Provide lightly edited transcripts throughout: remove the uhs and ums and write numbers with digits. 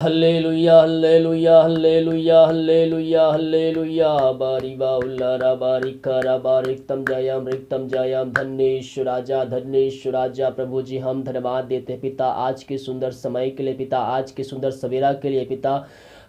Hallelujah hallelujah hallelujah hallelujah hallelujah बारी बाउल्ला रा बारिक करा बारिक तम जयम रिक्तम जयम धन्येश्वर राजा धन्येश्वर राजा। प्रभु जी हम धन्यवाद देते हैं पिता आज के सुंदर समय के लिए, पिता आज के सुंदर सवेरा के लिए। पिता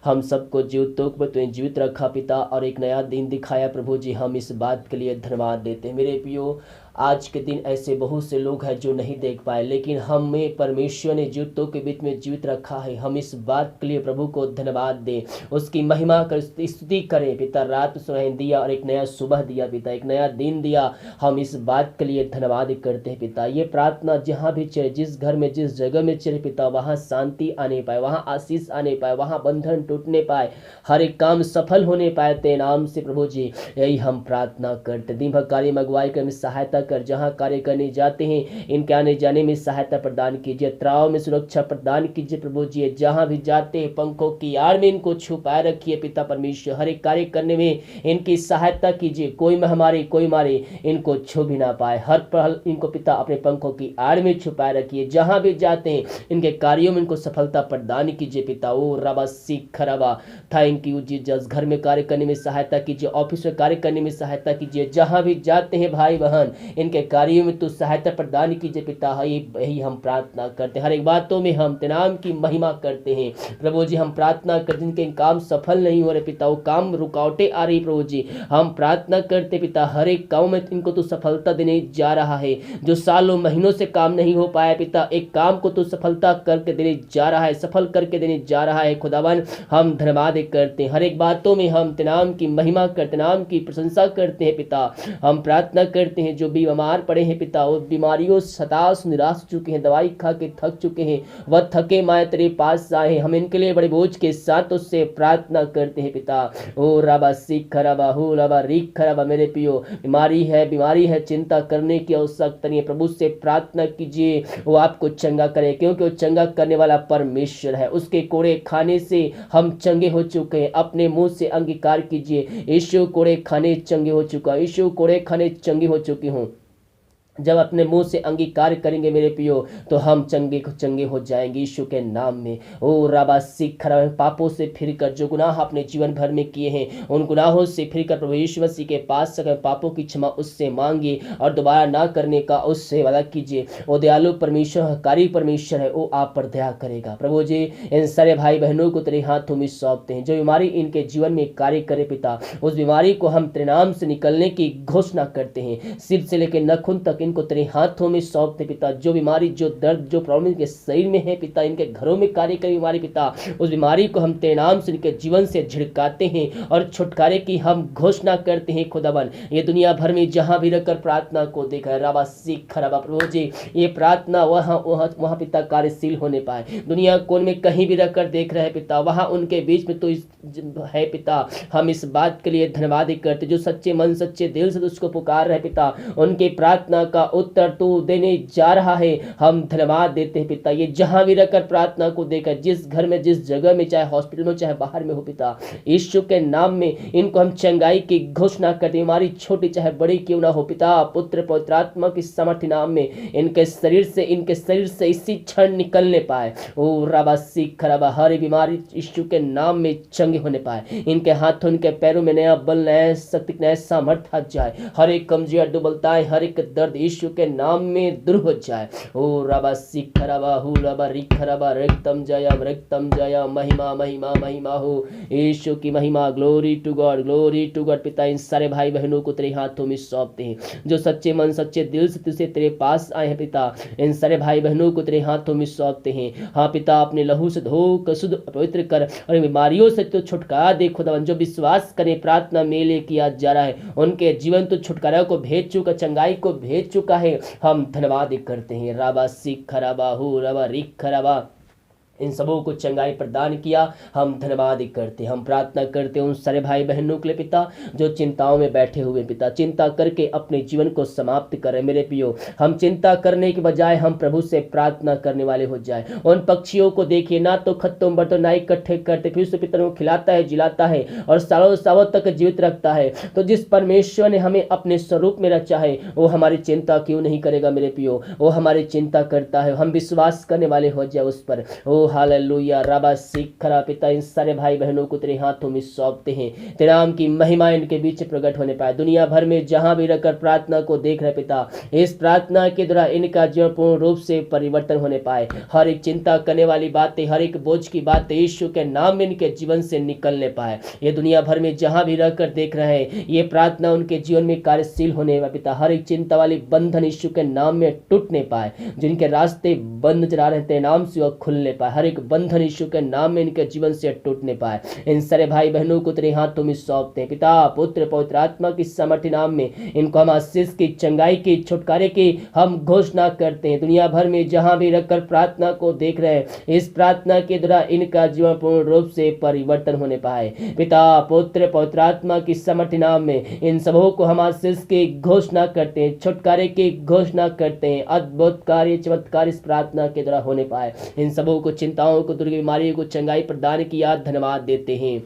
हम सबको जीवितों में तुमने जीवित रखा पिता, और एक नया दिन दिखाया प्रभु जी, हम इस बात के लिए धन्यवाद देते हैं। मेरे प्रियो, आज के दिन ऐसे बहुत से लोग हैं जो नहीं देख पाए, लेकिन हमें परमेश्वर ने जीवितों के बीच में जीवित रखा है। हम इस बात के लिए प्रभु को धन्यवाद दें, उसकी महिमा कर स्तुति करें। पिता रात सुनाई दिया और एक नया सुबह दिया पिता, एक नया दिन दिया, हम इस बात के लिए धन्यवाद करते हैं पिता। ये प्रार्थना जहाँ भी चले, जिस घर में जिस जगह में चले पिता, वहाँ शांति आने पाए, वहाँ आशीष आने पाए, वहाँ बंधन टूटने पाए, हर एक काम सफल होने पाए तेरे नाम से प्रभु जी। यही हम प्रार्थना करते। दिन भर कार्य में अगुवाई कर, सहायता कर, जहाँ कार्य करने जाते हैं इनके आने जाने में सहायता प्रदान कीजिए, यात्राओं में सुरक्षा प्रदान कीजिए प्रभु जी। जहाँ भी जाते हैं पंखों की आड़ में इनको छुपाए रखिए पिता परमेश्वर। हर एक कार्य करने में इनकी सहायता कीजिए, कोई महामारी कोई मारे इनको छू भी ना पाए। हर पल इनको पिता अपने पंखों की आड़ में छुपाए रखिए। जहाँ भी जाते हैं इनके कार्यों में इनको सफलता प्रदान कीजिए पिता। ओ रबा सीख रबा, थैंक यू जीसस। घर में कार्य करने में सहायता कीजिए, ऑफिस में कार्य करने में सहायता कीजिए, जहाँ भी जाते हैं भाई बहन इनके कार्यों में तो सहायता प्रदान कीजिए पिता। यही हम प्रार्थना करते हैं। हर एक बातों में हम तेरे नाम की महिमा करते हैं प्रभु जी। हम प्रार्थना करते हैं जिनके काम सफल नहीं हो रहे पिता, वो काम रुकावटें आ रही प्रभु जी, हम प्रार्थना करते पिता हर एक काम में इनको तो सफलता देने जा रहा है। जो सालों महीनों से काम नहीं हो पाया पिता, एक काम को तो सफलता करके देने जा रहा है, सफल करके देने जा रहा है खुदावन। हम धन्यवाद करते हैं, हर एक बातों में हम तेरे नाम की महिमा करते, नाम की प्रशंसा करते हैं पिता। हम प्रार्थना करते हैं जो बीमार पड़े हैं पिता, वो बीमारियों हताश निराश चुके हैं, दवाई खा के थक चुके हैं, वह थके माए तेरे पास आए, हम इनके लिए बड़े बोझ के साथ उससे प्रार्थना करते हैं पिता। ओ रबा सीख रबा हो रबा रीख रबा। मेरे पियो, बीमारी है, चिंता करने की आवश्यकता नहीं है। प्रभु से प्रार्थना कीजिए वो आपको चंगा करे, क्योंकि वो चंगा करने वाला परमेश्वर है। उसके कोड़े खाने से हम चंगे हो चुके हैं। अपने मुंह से अंगीकार कीजिए, यीशु कोड़े खाने चंगे हो चुका, यीशु कोड़े खाने चंगे हो चुकी हूँ। जब अपने मुंह से अंगीकार करेंगे मेरे पियो तो हम चंगे हो जाएंगे यीशु के नाम में। ओ रबा सीख पापों से फिरकर जो गुनाह अपने जीवन भर में किए हैं उन गुनाहों से फिरकर प्रभु यीशु मसीह के पास सके, पापों की क्षमा उससे मांगिए और दोबारा ना करने का उससे वादा कीजिए। वो दयालु परमेश्वर, हकारी परमेश्वर है, वो आप पर दया करेगा प्रभु जी। इन सारे भाई बहनों को तेरे हाथों में सौंपते हैं। जो बीमारी इनके जीवन में कार्य करे पिता, उस बीमारी को हम तेरे नाम से निकलने की घोषणा करते हैं। सिर से लेकर नखून तक इनको तेरे हाथों में सौंपते पिता। जो बीमारी, जो दर्द, जो प्रॉब्लम इनके शरीर में है पिता, इनके घरों में कार्य करे बीमारी पिता, उस बीमारी को हम तेरे नाम से इनके जीवन से झिड़काते हैं और छुटकारे की हम घोषणा करते हैं खुदावन। ये दुनिया भर में जहां भी रहकर प्रार्थना को देखा है रबा सीख रबा प्रभु जी, ये प्रार्थना वहां पिता कार्यशील होने पाए। दुनिया कोन में कहीं भी रहकर देख रहे हैं पिता, वहां उनके बीच में तो है पिता। हम इस बात के लिए धन्यवाद करते, जो सच्चे मन सच्चे दिल से उसको पुकार रहे पिता, उनके प्रार्थना का उत्तर तू देने जा रहा है। हम धन्यवाद देते हैं पिता। ये जहां भी रहकर प्रार्थना को देखा, जिस घर में जिस जगह में, चाहे हॉस्पिटल में चाहे बाहर में हो पिता, यीशु के नाम में इनको हम चंगाई की घोषणा करते हैं। हमारी छोटी चाहे बड़ी क्यों ना हो पिता, पुत्र पवित्र आत्मा की समर्थ नाम में इनके शरीर से इसी क्षण निकलने पाए। ओ रबा सीख रबा, हर बीमारी यीशु के नाम में चंगे होने पाए। इनके हाथों इनके पैरों में नया बल, नया शक्ति, नया सामर्थ्य आ जाए। हर एक कमजोरी दुबलताएं, हर एक दर्द यीशु के नाम में दूर हो जाए। ओ रबा सीख रबा हु रबा रिख रबा रक्तम जयम महिमा महिमा महिमा हो यीशु की महिमा। ग्लोरी टू गॉड पिता। इन सारे भाई बहनों को तेरे हाथों में सौंपते हैं, जो सच्चे मन सच्चे दिल से तुझसे तेरे पास आए हैं पिता। इन सारे भाई बहनों को तेरे हाथों में सौंपते हैं। हाँ पिता, अपने लहू से धोकर शुद्ध पवित्र कर और बीमारियों से तो छुटकारा दे खुदावन। जो विश्वास करें प्रार्थना में ले किया जा रहा है, उनके जीवन तो छुटकारा को भेज चुका, चंगाई को भेज चुका है। हम धन्यवाद करते हैं। राबा सीख रबा हु रबा रिख रबा, इन सबों को चंगाई प्रदान किया, हम धन्यवाद करते हैं। हम प्रार्थना करते हैं उन सारे भाई बहनों के लिए पिता, जो चिंताओं में बैठे हुए पिता, चिंता करके अपने जीवन को समाप्त करें। मेरे पियो, हम चिंता करने के बजाय हम प्रभु से प्रार्थना करने वाले हो जाए। उन पक्षियों को देखिए, ना तो खत्तों पर तो ना इकट्ठे करते, फिर उस पितर को खिलाता है, जिलाता है और सालों सालों तक जीवित रखता है। तो जिस परमेश्वर ने हमें अपने स्वरूप में रचा है, वो हमारी चिंता क्यों नहीं करेगा मेरे पियो? वो हमारी चिंता करता है। हम विश्वास करने वाले हो जाए उस पर। ओ हालेलुया रबा सिखरा पिता, इन सारे भाई बहनों को तेरे हाथों में सौंपते हैं। तेरे नाम की महिमा इनके बीच प्रकट होने पाए। दुनिया भर में जहां भी रहकर प्रार्थना को देख रहे पिता, इस प्रार्थना के द्वारा इनका जीवन पूर्ण रूप से परिवर्तन होने पाए। हर एक चिंता करने वाली बातें, हर एक बोझ की बातें यीशु के नाम में इनके जीवन से निकलने पाए। ये दुनिया भर में जहां भी रहकर देख रहे हैं, ये प्रार्थना उनके जीवन में कार्यशील होने पाए पिता। हर एक चिंता वाली बंधन यीशु के नाम में टूटने पाए। जिनके रास्ते बंद चला रहे थे, नाम से वह खुलने पाए। हर एक बंधन यीशु के नाम में इनके जीवन से टूटने पाए। इन सारे भाई बहनों को तेरे हाथों में सौंपते हैं पिता। पुत्र पवित्र आत्मा की सामर्थ्य नाम में इनको हम आशीष की, चंगाई की, छुटकारे की हम घोषणा करते हैं। दुनिया भर में जहां भी रखकर प्रार्थना को देख रहे हैं, इस प्रार्थना के द्वारा इनका जीवन पूर्ण रूप से परिवर्तन होने पाए। पिता पुत्र पवित्र आत्मा की सामर्थ्य नाम में इन सबों को हम आशीष की घोषणा करते हैं, छुटकारे की घोषणा करते हैं। अद्भुत कार्य चमत्कार इस प्रार्थना के द्वारा होने पाए। इन सबों को, चिंताओं को, दुर्ग बीमारियों को चंगाई प्रदान किया, धन्यवाद देते हैं।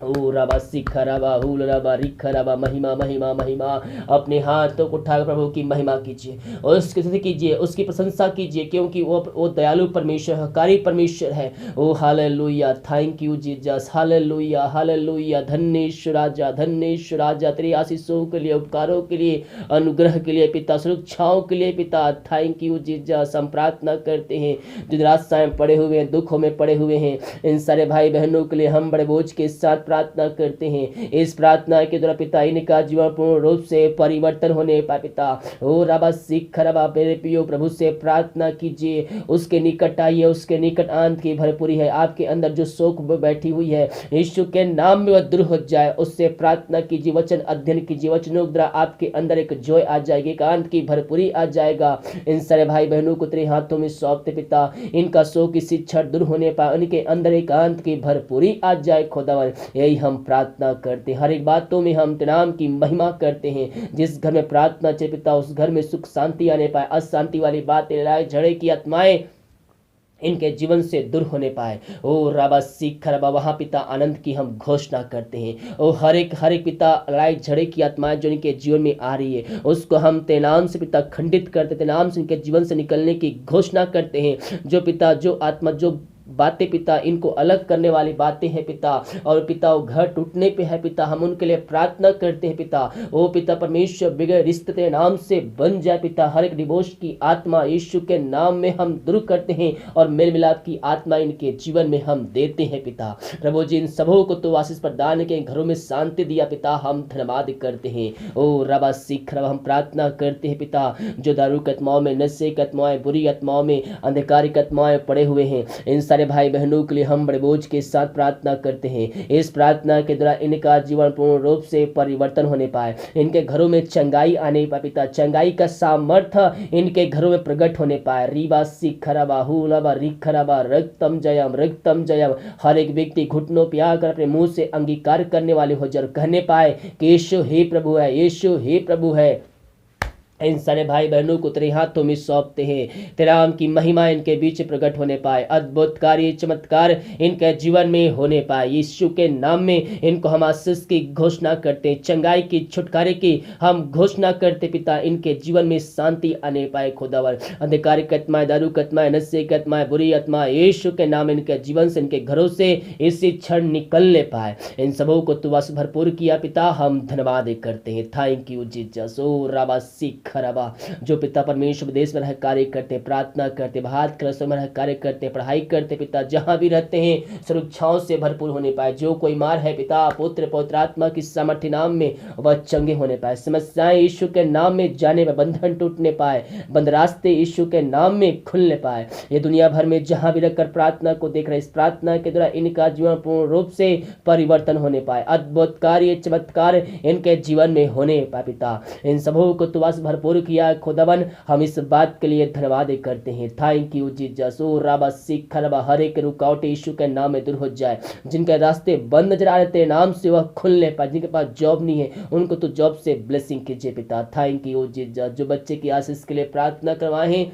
ओ रबा सिखा रबा हुल रबा रिखा रबा, महिमा महिमा महिमा। अपने हाथों को उठाकर प्रभु की महिमा कीजिए, उसकी स्तुति कीजिए, उसकी प्रशंसा कीजिए, क्योंकि वो दयालु परमेश्वर, हकारी परमेश्वर है। ओ hallelujah, thank you Jesus, hallelujah hallelujah. धन्येश्वर राजा, धन्येश्वर राजा, तेरी आशीषों के लिए, उपकारों के लिए, अनुग्रह के लिए पिता, सुरक्षाओं के लिए पिता, थैंक यू जीसस। हम प्रार्थना करते हैं जो निराशा में पड़े हुए हैं, दुखों में पड़े हुए हैं, इन सारे भाई बहनों के लिए हम बड़े बोझ के साथ प्रार्थना करते हैं। इस प्रार्थना के द्वारा पिता इनका जीवन पूर्ण रूप से परिवर्तन होने पाए पिता। ओ रबा सिख रबा, मेरे प्रियो प्रभु से प्रार्थना कीजिए, उसके निकट आइए, उसके निकट आनंद की भरपूरी है। आपके अंदर जो शोक बैठी हुई है, यीशु के नाम में वह दूर हो जाए। उससे प्रार्थना कीजिए, वचन अध्ययन कीजिए, वचनों के द्वारा आपके अंदर एक जॉय आ जाएगी, एक आनंद की भरपूरी आ जाएगा। इन सारे भाई बहनों को तेरे हाथों में सौंपते पिता, इनका शोक की शिक्षा दूर होने पाए, उनके अंदर एक आनंद की भरपूरी आ जाए खुदावन। यही हम प्रार्थना करते हैं। हर एक बातों में हम तेरे नाम की महिमा करते हैं। जिस घर में प्रार्थना चले पिता, उस घर में सुख शांति आने पाए। अशांति वाली बातें, लड़ाई झगड़े की आत्माएं इनके जीवन से दूर होने पाए। ओ रबा सिख रबा, वहाँ पिता आनंद की हम घोषणा करते हैं। ओ हर एक पिता लड़ाई झगड़े की आत्माएं जो इनके जीवन में आ रही है, उसको हम तेरे नाम से पिता खंडित करते, तेरे नाम से इनके जीवन से निकलने की घोषणा करते हैं। जो पिता, जो आत्मा, जो बातें पिता इनको अलग करने वाली बातें हैं पिता, और पिता वो घर टूटने पे है पिता, हम उनके लिए प्रार्थना करते हैं पिता। ओ पिता परमेश्वर, बिगड़े रिश्ते तेरे नाम से बन जाए पिता। हर एक डिवोर्स की आत्मा यीशु के नाम में हम दूर करते हैं, और मेल मिलाप की आत्मा इनके जीवन में हम देते हैं पिता। प्रभु जी, इन सबों को तो आशीष प्रदान के घरों में शांति दिया पिता, हम धन्यवाद करते हैं। ओ रबा सिख रबा, हम प्रार्थना करते हैं पिता, जो दारू की आत्माओं में, नशे की आत्माएं, बुरी आत्माओं में, अंधकार की आत्माएं पड़े हुए हैं, इन सारे भाई बहनों के लिए हम बड़े बोझ के साथ प्रार्थना करते हैं। इस प्रार्थना के द्वारा इनका जीवन पूर्ण रूप से परिवर्तन होने पाए। इनके घरों में चंगाई आने पाए पिता, चंगाई का सामर्थ्य इनके घरों में प्रकट होने पाए। रीबा सिखरबा हुलबा रिखरबा, रक्तम जयम रक्तम जयम। हर एक व्यक्ति घुटनों पे आकर अपने मुंह से अंगीकार करने वाले हो जर कहने पाए कि यीशु ही प्रभु है, यीशु ही प्रभु है। इन सारे भाई बहनों को तेरे हाथों में सौंपते हैं। तेरे नाम की महिमा इनके बीच प्रकट होने पाए, अद्भुत कार्य चमत्कार इनके जीवन में होने पाए। यीशु के नाम में इनको हम आशीष की घोषणा करते, चंगाई की, छुटकारे की हम घोषणा करते पिता। इनके जीवन में शांति आने पाए खुदावर। अंधकार की आत्माएं, दारू की आत्माएं, नशे की आत्माएं, बुरी आत्माएं, यीशु के नाम इनके जीवन से, इनके घरों से इसी क्षण निकलने पाए। इन सबों को तू बस भरपूर किया पिता, हम धन्यवाद करते हैं। Thank you Jesus. ओ राबा सिख खराबा, जो पिता परमेश्वर देश में रह कार्य करते, प्रार्थना करते, भारत के में रह कार्य करते, पढ़ाई करते पिता, जहां भी रहते हैं सुरक्षाओं से भरपूर होने पाए। जो कोई मार है पिता, पुत्र पवित्र आत्मा की सामर्थ्य नाम में वह चंगे होने पाए। समस्याएं यीशु के नाम में जाने में, बंधन टूटने पाए, बंद रास्ते यीशु के नाम में खुलने पाए। ये दुनिया भर में जहां भी रहकर प्रार्थना को देख रहे, इस प्रार्थना के द्वारा इनका जीवन पूर्ण रूप से परिवर्तन होने पाए, अद्भुत कार्य चमत्कार इनके जीवन में होने पाए पिता। इन सबों को तू बस भरपूर किया खुदावन, हम इस बात के लिए धन्यवाद करते हैं। Thank you Jesus. ओ राबा सिख खरबा, हर एक रुकावट यीशु के नाम में दूर हो जाए। जिनके रास्ते बंद नजर आ रहे थे, नाम से वह खुलने पाए। जिनके पास जॉब नहीं है, उनको तो जॉब से ब्लेसिंग कीजिए पिता। Thank you Jesus. जो बच्चे की आशीष के लिए प्रार्थना करवाए हैं,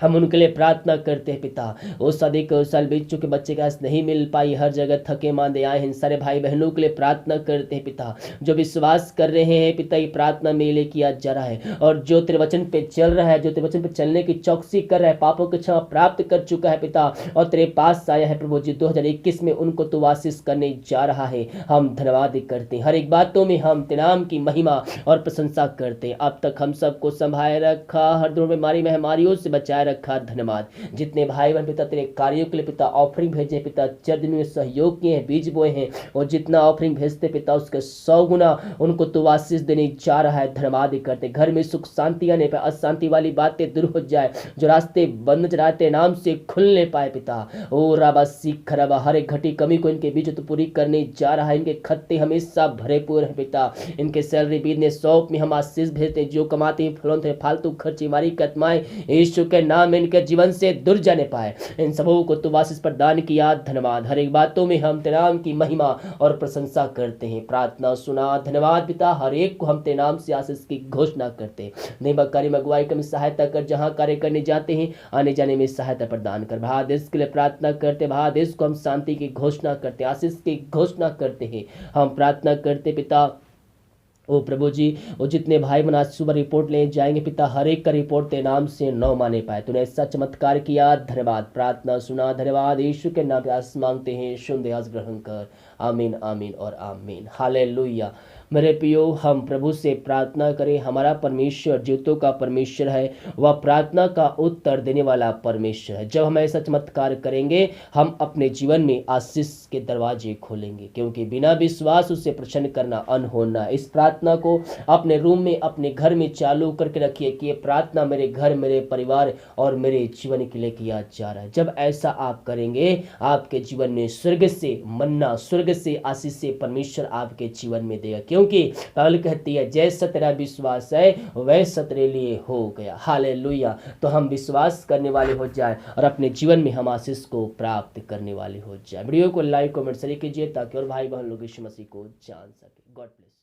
हम उनके लिए प्रार्थना करते हैं पिता। वो अधिक साल बीत चुके बच्चे के पास नहीं मिल पाई, हर जगह थके मांदे आए हैं, सारे भाई बहनों के लिए प्रार्थना करते हैं पिता। जो विश्वास कर रहे हैं पिता, ये प्रार्थना मेरे लिए किया जा रहा है, और जो तेरे वचन पे चल रहा है, जो तेरे वचन पे चलने की चौकसी कर रहा है, पापों की क्षमा प्राप्त कर चुका है पिता, और तेरे पास आया है प्रभु जी 2021 में, उनको तो आशीष करने जा रहा है। हम धन्यवाद करते हैं, हर एक बातों में हम तेरे नाम की महिमा और प्रशंसा करते हैं। अब तक हम सबको संभाले रखा, हर दूर बीमारी महामारियों से बचाए रखा, धन्यवाद। जितने भाई बहन पिता तेरे कार्यों के लिए पिता ऑफरिंग भेजे पिता, चर्च में सहयोग किए हैं, बीज बोए हैं, और जितना ऑफरिंग भेजते पिता उसके 100 गुना उनको तो आशीष देने जा रहा है, धन्यवाद करते। घर में सुख शांति आने पर अशांति वाली बातें दूर हो जाए, जो रास्ते बंद चढ़ाते नाम से खुलने पाए पिता। ओ राबा सीख खराबा, हर एक घटी कमी को इनके बीच तो पूरी करने जा रहा है। इनके खत्ते हमेशा भरे पूरे हैं पिता, इनके सैलरी बिजनेस शॉप में हम आशीष भेजते, जो कमाते हैं फलौते फालतू खर्ची मारी कतमाएं यीशु के नाम में इनके जीवन से दूर जाने पाए। इन सबों को तो आशीष प्रदान किया, धन्यवाद। हर एक बातों में हम तेरे नाम की महिमा और प्रशंसा करते हैं, प्रार्थना सुना, धन्यवाद पिता। हर एक को हम तेरे नाम से आशीष की घोषणा करते हैं। नई कार्य में अगुवाई कमी सहायता कर, जहां कार्य करने जाते हैं आने जाने में सहायता प्रदान कर। भारत देश के लिए प्रार्थना करते, भारत देश को हम शांति की घोषणा करते, आशीष की घोषणा करते हैं। हम प्रार्थना करते पिता, ओ प्रभु जी, वो जितने भाई बहन आज सुबह रिपोर्ट ले जाएंगे पिता, हर एक का रिपोर्ट तेरे नाम से न माने पाए। तूने ऐसा चमत्कार किया, धन्यवाद। प्रार्थना सुना, धन्यवाद। यीशु के नाम पे आस मांगते हैं, सुन दे, आज ग्रहण कर। आमीन आमीन और आमीन। हालेलुया। मेरे प्रियो, हम प्रभु से प्रार्थना करें। हमारा परमेश्वर जीवतों का परमेश्वर है, वह प्रार्थना का उत्तर देने वाला परमेश्वर है। जब हम ऐसा चमत्कार करेंगे, हम अपने जीवन में आशीष के दरवाजे खोलेंगे, क्योंकि बिना विश्वास उसे प्रसन्न करना अनहोना। इस प्रार्थना को अपने रूम में, अपने घर में चालू करके रखिए कि ये प्रार्थना मेरे घर, मेरे परिवार और मेरे जीवन के लिए किया जा रहा है। जब ऐसा आप करेंगे, आपके जीवन में स्वर्ग से मन्ना, स्वर्ग से आशीष से परमेश्वर आपके जीवन में देगा, क्योंकि बाइबल कहती है जैसा तेरा विश्वास है वैसा तेरे लिए हो गया। हालेलुया। तो हम विश्वास करने वाले हो जाए और अपने जीवन में हम आशीष को प्राप्त करने वाले हो जाए। वीडियो को लाइक कमेंट शेयर कीजिए, ताकि और भाई बहन लोग यीशु मसीह को जान सके। God bless.